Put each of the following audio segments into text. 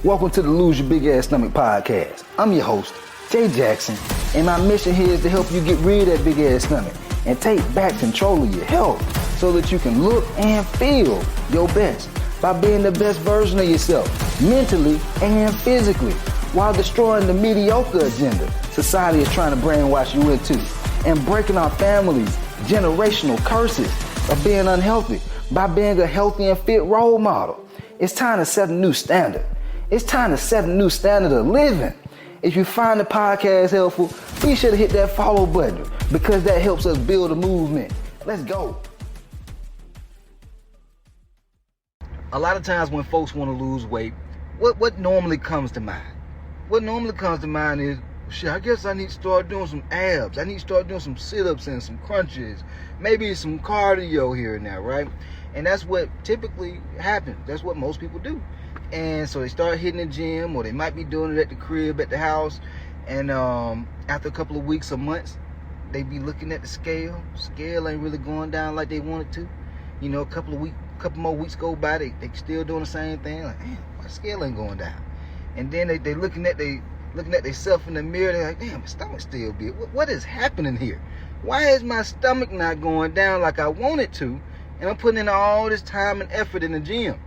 Welcome to the Lose Your Big Ass Stomach podcast. I'm your host, Jay Jackson, and my mission here is to help you get rid of that big ass stomach and take back control of your health so that you can look and feel your best by being the best version of yourself, mentally and physically, while destroying the mediocre agenda society is trying to brainwash you into, and breaking our families' generational curses of being unhealthy by being a healthy and fit role model. It's time to set a new standard. It's time to set a new standard of living. If you find the podcast helpful, be sure to hit that follow button because that helps us build a movement. Let's go. A lot of times when folks want to lose weight, what normally comes to mind? What normally comes to mind is, shit, I guess I need to start doing some abs. I need to start doing some sit-ups and some crunches. Maybe some cardio here and there, right? And that's what typically happens. That's what most people do. And so they start hitting the gym, or they might be doing it at the crib, at the house. And after a couple of weeks or months, they be looking at the scale. Scale ain't really going down like they want it to. You know, a couple more weeks go by, they still doing the same thing. Like, damn, my scale ain't going down. And then they looking at themselves in the mirror. They're like, damn, my stomach's still big. What is happening here? Why is my stomach not going down like I want it to? And I'm putting in all this time and effort in the gym.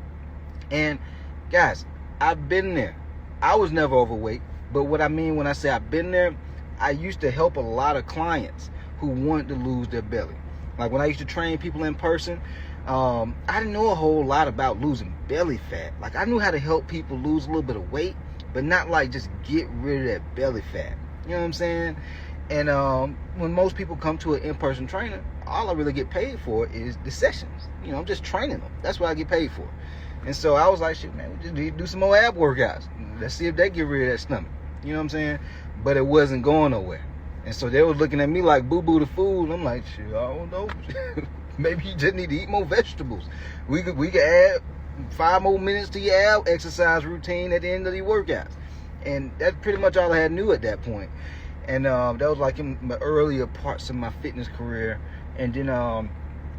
And guys, I've been there. I was never overweight, but what I mean when I say I've been there, I used to help a lot of clients who wanted to lose their belly. Like when I used to train people in person, I didn't know a whole lot about losing belly fat. Like I knew how to help people lose a little bit of weight, but not like just get rid of that belly fat. You know what I'm saying? And when most people come to an in-person trainer, all I really get paid for is the sessions. You know, I'm just training them. That's what I get paid for. And so I was like, shit, man, we just need to do some more ab workouts. Let's see if they get rid of that stomach. You know what I'm saying? But it wasn't going nowhere. And so they were looking at me like boo-boo the fool. And I'm like, shit, I don't know. Maybe you just need to eat more vegetables. We could add 5 more minutes to your ab exercise routine at the end of the workouts. And that's pretty much all I had knew at that point. And that was like in my earlier parts of my fitness career. And then,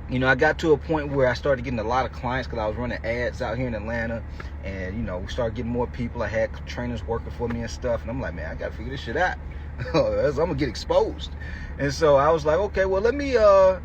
you know, I got to a point where I started getting a lot of clients because I was running ads out here in Atlanta. And, you know, we started getting more people. I had trainers working for me and stuff. And I'm like, man, I got to figure this shit out. I'm going to get exposed. And so I was like, okay, well, let me go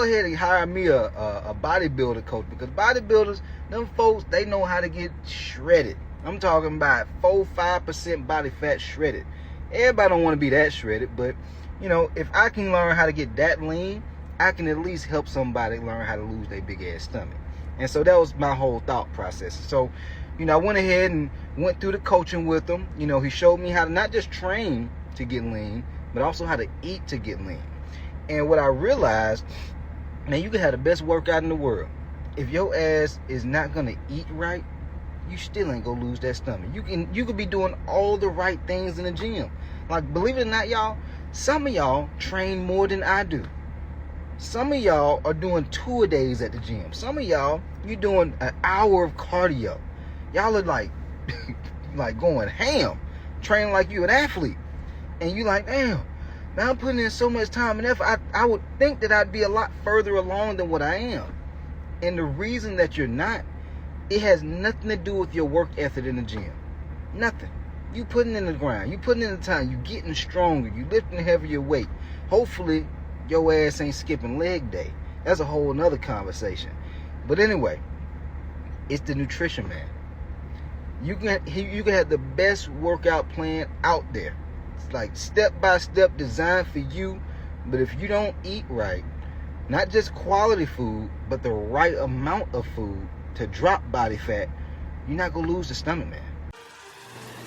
ahead and hire me a bodybuilder coach. Because bodybuilders, them folks, they know how to get shredded. I'm talking about 4-5% body fat shredded. Everybody don't want to be that shredded. But, you know, if I can learn how to get that lean, I can at least help somebody learn how to lose their big ass stomach. And so that was my whole thought process. So, you know, I went ahead and went through the coaching with him. You know, he showed me how to not just train to get lean, but also how to eat to get lean. And what I realized, man, you can have the best workout in the world. If your ass is not going to eat right, you still ain't going to lose that stomach. You could be doing all the right things in the gym. Like, believe it or not, y'all, some of y'all train more than I do. Some of y'all are doing 2-a-days at the gym. Some of y'all, you're doing an hour of cardio. Y'all are like going ham, training like you an athlete. And you like, damn, man, I'm putting in so much time and effort. I would think that I'd be a lot further along than what I am. And the reason that you're not, it has nothing to do with your work ethic in the gym. Nothing. You putting in the grind. You putting in the time. You getting stronger. You lifting heavier weight. Hopefully, your ass ain't skipping leg day. That's a whole nother conversation. But anyway, it's the nutrition, man. You can have the best workout plan out there. It's like step-by-step designed for you. But if you don't eat right, not just quality food, but the right amount of food to drop body fat, you're not going to lose the stomach, man.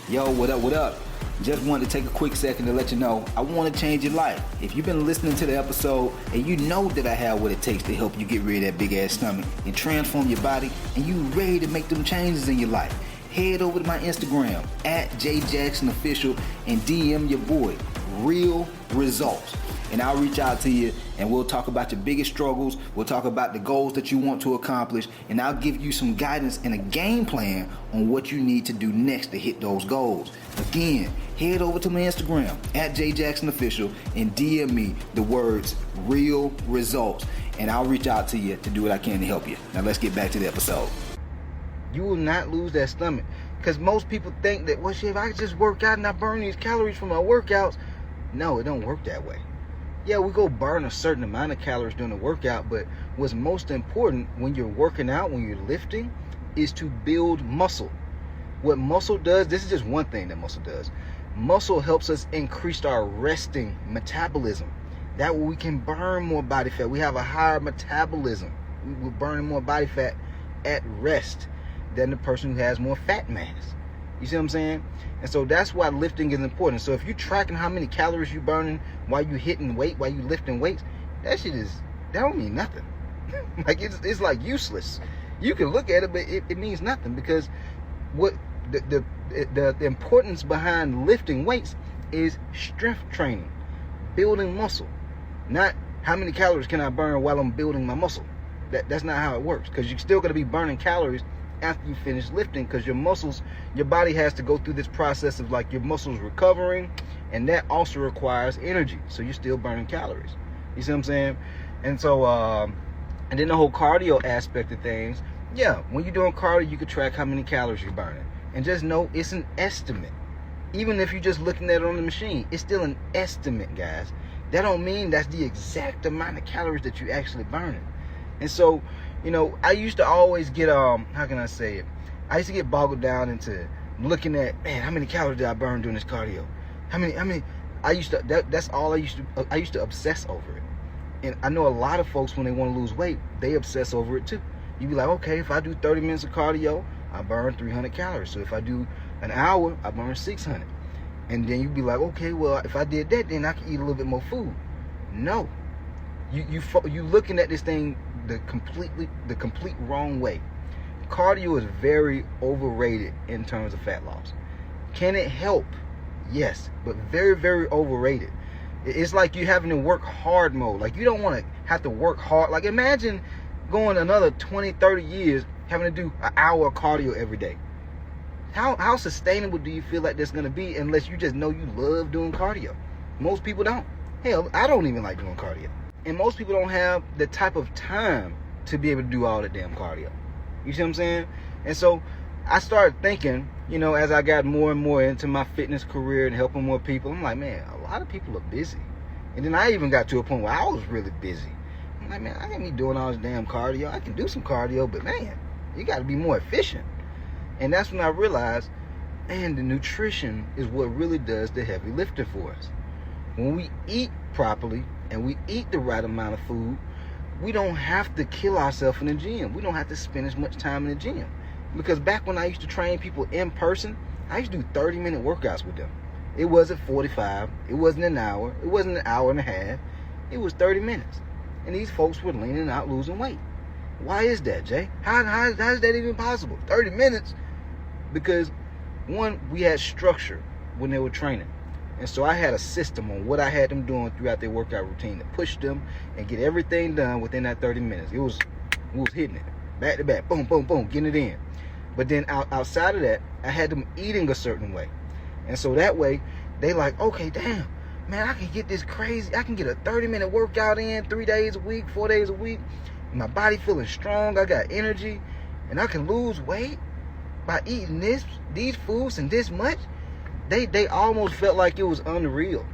Yo, what up? Just wanted to take a quick second to let you know I want to change your life. If you've been listening to the episode and you know that I have what it takes to help you get rid of that big ass stomach and transform your body, and you ready to make them changes in your life, head over to my Instagram @JJacksonOfficial and DM your boy Real Results. And I'll reach out to you and we'll talk about your biggest struggles. We'll talk about the goals that you want to accomplish. And I'll give you some guidance and a game plan on what you need to do next to hit those goals. Again, head over to my Instagram @JJacksonOfficial and DM me the words Real Results. And I'll reach out to you to do what I can to help you. Now let's get back to the episode. You will not lose that stomach. Because most people think that, well, shit, if I just work out and I burn these calories from my workouts. No, it don't work that way. Yeah, we go burn a certain amount of calories during the workout, but what's most important when you're working out, when you're lifting, is to build muscle. What muscle does, this is just one thing that muscle does. Muscle helps us increase our resting metabolism. That way we can burn more body fat. We have a higher metabolism. We're burning more body fat at rest than the person who has more fat mass. You see what I'm saying? And so that's why lifting is important. So if you're tracking how many calories you're burning while you're hitting weight, while you're lifting weights, that don't mean nothing. Like it's like useless. You can look at it, but it means nothing, because what the importance behind lifting weights is strength training, building muscle, not how many calories can I burn while I'm building my muscle. That's not how it works, because you're still going to be burning calories after you finish lifting, because your body has to go through this process of like your muscles recovering, and that also requires energy, so you're still burning calories. You see what I'm saying? And so and then the whole cardio aspect of things, yeah, when you're doing cardio, you can track how many calories you're burning, and just know it's an estimate. Even if you're just looking at it on the machine, it's still an estimate, guys. That don't mean that's the exact amount of calories that you're actually burning. And so, you know, I used to always get how can I say it? I used to get boggled down into looking at, man, how many calories did I burn doing this cardio? How many? That's all I used to obsess over it. And I know a lot of folks, when they want to lose weight, they obsess over it too. You be like, okay, if I do 30 minutes of cardio, I burn 300 calories. So if I do an hour, I burn 600. And then you be like, okay, well, if I did that, then I can eat a little bit more food. No, you looking at this thing the complete wrong way. Cardio is very overrated in terms of fat loss. Can it help? Yes, but very, very overrated. It's like you having to work hard mode. Like, you don't want to have to work hard. Like, imagine going another 20, 30 years having to do an hour of cardio every day. How sustainable do you feel like that's going to be, unless you just know you love doing cardio? Most people don't. Hell, I don't even like doing cardio. And most people don't have the type of time to be able to do all that damn cardio. You see what I'm saying? And so I started thinking, you know, as I got more and more into my fitness career and helping more people, I'm like, man, a lot of people are busy. And then I even got to a point where I was really busy. I'm like, man, I can't be doing all this damn cardio. I can do some cardio, but man, you got to be more efficient. And that's when I realized, man, the nutrition is what really does the heavy lifting for us. When we eat properly and we eat the right amount of food, we don't have to kill ourselves in the gym. We don't have to spend as much time in the gym. Because back when I used to train people in person, I used to do 30-minute workouts with them. It wasn't 45. It wasn't an hour. It wasn't an hour and a half. It was 30 minutes. And these folks were leaning out, losing weight. Why is that, Jay? How is that even possible? 30 minutes? Because, one, we had structure when they were training. And so I had a system on what I had them doing throughout their workout routine to push them and get everything done within that 30 minutes. We was hitting it. Back to back. Boom, boom, boom. Getting it in. But then outside of that, I had them eating a certain way. And so that way, they like, okay, damn, man, I can get this crazy. I can get a 30-minute workout in 3 days a week, 4 days a week. My body feeling strong. I got energy. And I can lose weight by eating these foods and this much. They almost felt like it was unreal.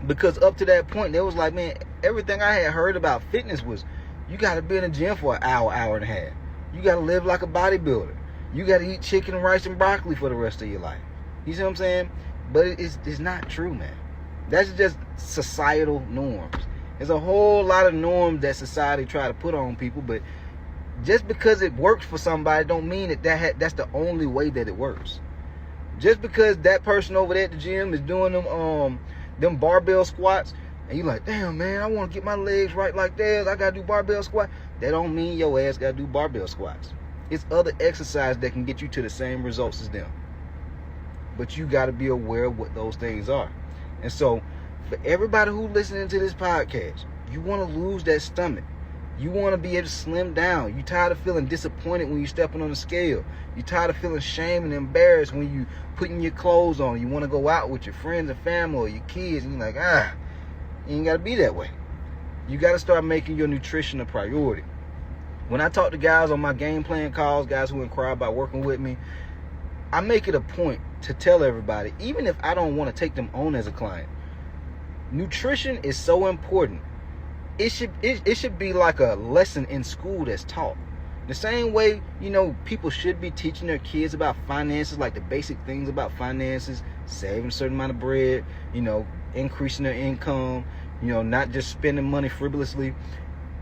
Because up to that point, they was like, man, everything I had heard about fitness was, you got to be in the gym for an hour, hour and a half. You got to live like a bodybuilder. You got to eat chicken and rice and broccoli for the rest of your life. You see what I'm saying? But it's not true, man. That's just societal norms. There's a whole lot of norms that society try to put on people, but just because it works for somebody don't mean that's the only way that it works. Just because that person over there at the gym is doing them barbell squats, and you're like, damn, man, I want to get my legs right like theirs. I got to do barbell squat. That don't mean your ass got to do barbell squats. It's other exercise that can get you to the same results as them. But you got to be aware of what those things are. And so, for everybody who listening to this podcast, you want to lose that stomach. You want to be able to slim down. You're tired of feeling disappointed when you're stepping on the scale. You're tired of feeling shame and embarrassed when you putting your clothes on. You want to go out with your friends and family or your kids, and you're like, you ain't got to be that way. You got to start making your nutrition a priority. When I talk to guys on my game plan calls, guys who inquire about working with me, I make it a point to tell everybody, even if I don't want to take them on as a client, nutrition is so important. It should be like a lesson in school that's taught. The same way, people should be teaching their kids about finances, like the basic things about finances, saving a certain amount of bread, increasing their income, not just spending money frivolously.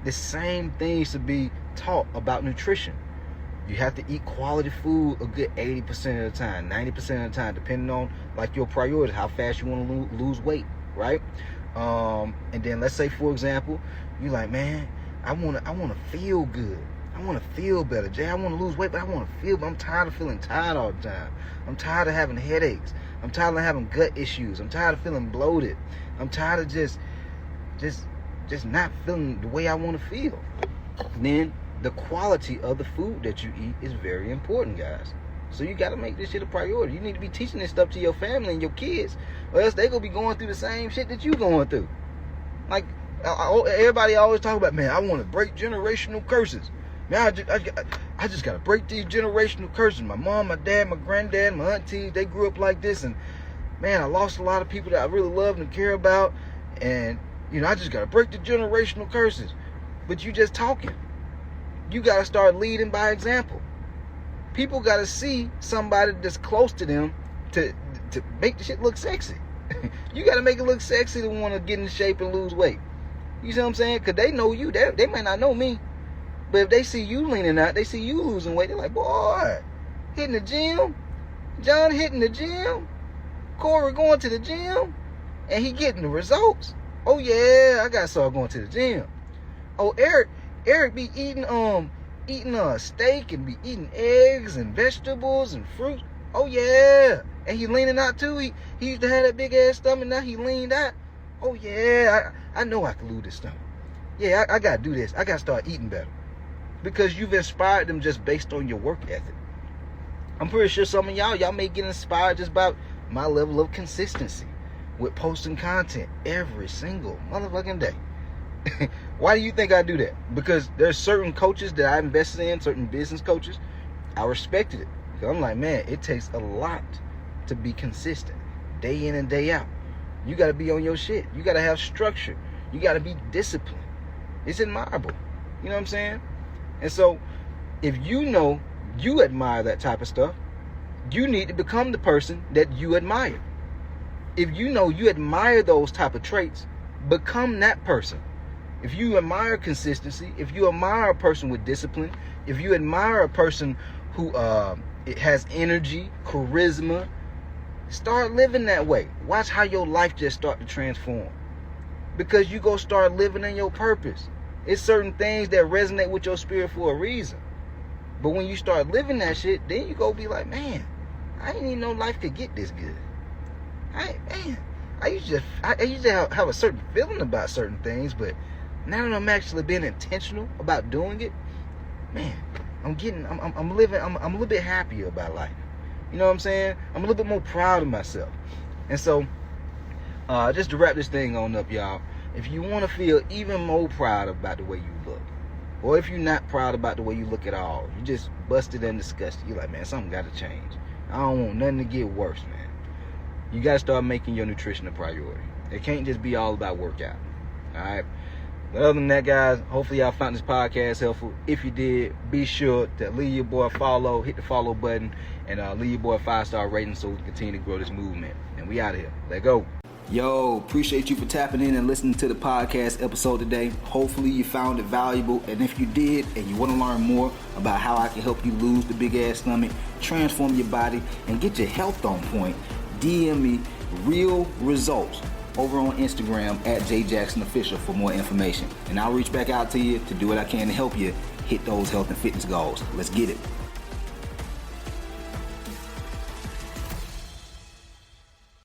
The same things should be taught about nutrition. You have to eat quality food a good 80% of the time, 90% of the time, depending on like your priorities, how fast you want to lose weight, right? And then let's say, for example, you're like, man, I want to feel good. I want to feel better. Jay, I want to lose weight, but I want to feel, but I'm tired of feeling tired all the time. I'm tired of having headaches. I'm tired of having gut issues. I'm tired of feeling bloated. I'm tired of just not feeling the way I want to feel. Then the quality of the food that you eat is very important, guys. So you got to make this shit a priority. You need to be teaching this stuff to your family and your kids, or else they going to be going through the same shit that you going through. Like, everybody always talk about, man, I want to break generational curses. Man, I just got to break these generational curses. My mom, my dad, my granddad, my aunties, they grew up like this. And, man, I lost a lot of people that I really love and care about. And, I just got to break the generational curses. But you just talking. You got to start leading by example. People got to see somebody that's close to them to make the shit look sexy. You got to make it look sexy to want to get in shape and lose weight. You see what I'm saying? Because they know you. They might not know me. But if they see you leaning out, they see you losing weight, they're like, boy, hitting the gym. John hitting the gym. Corey going to the gym. And he getting the results. Oh, yeah, I got to start going to the gym. Oh, Eric be eating steak and be eating eggs and vegetables and fruit. Oh, yeah. And he leaning out, too. He used to have that big-ass stomach. Now he leaned out. Oh, yeah, I know I can lose this stomach. Yeah, I got to do this. I got to start eating better. Because you've inspired them just based on your work ethic. I'm pretty sure some of y'all may get inspired just by my level of consistency with posting content every single motherfucking day. Why do you think I do that? Because there's certain coaches that I invested in, certain business coaches. I respected it. Because I'm like, man, it takes a lot to be consistent, day in and day out. You got to be on your shit. You got to have structure. You got to be disciplined. It's admirable. You know what I'm saying? And so, if you admire that type of stuff, you need to become the person that you admire. If you admire those type of traits, become that person. If you admire consistency, if you admire a person with discipline, if you admire a person who has energy, charisma, start living that way. Watch how your life just start to transform. Because you go start living in your purpose. It's certain things that resonate with your spirit for a reason. But when you start living that shit, then you go be like, man, I didn't even know life could get this good. I used to have a certain feeling about certain things, but now that I'm actually being intentional about doing it, man, I'm a little bit happier about life. You know what I'm saying? I'm a little bit more proud of myself. And so, just to wrap this thing on up, y'all, if you want to feel even more proud about the way you look, or if you're not proud about the way you look at all, you just busted and disgusted, you're like, man, something got to change. I don't want nothing to get worse, man. You got to start making your nutrition a priority. It can't just be all about workout. All right? But other than that, guys, hopefully y'all found this podcast helpful. If you did, be sure to leave your boy a follow, hit the follow button, and leave your boy a 5-star rating so we can continue to grow this movement. And we out of here. Let's go. Yo, appreciate you for tapping in and listening to the podcast episode today. Hopefully you found it valuable. And if you did and you want to learn more about how I can help you lose the big ass stomach, transform your body, and get your health on point, DM me real results over on Instagram at JJacksonOfficial for more information. And I'll reach back out to you to do what I can to help you hit those health and fitness goals. Let's get it.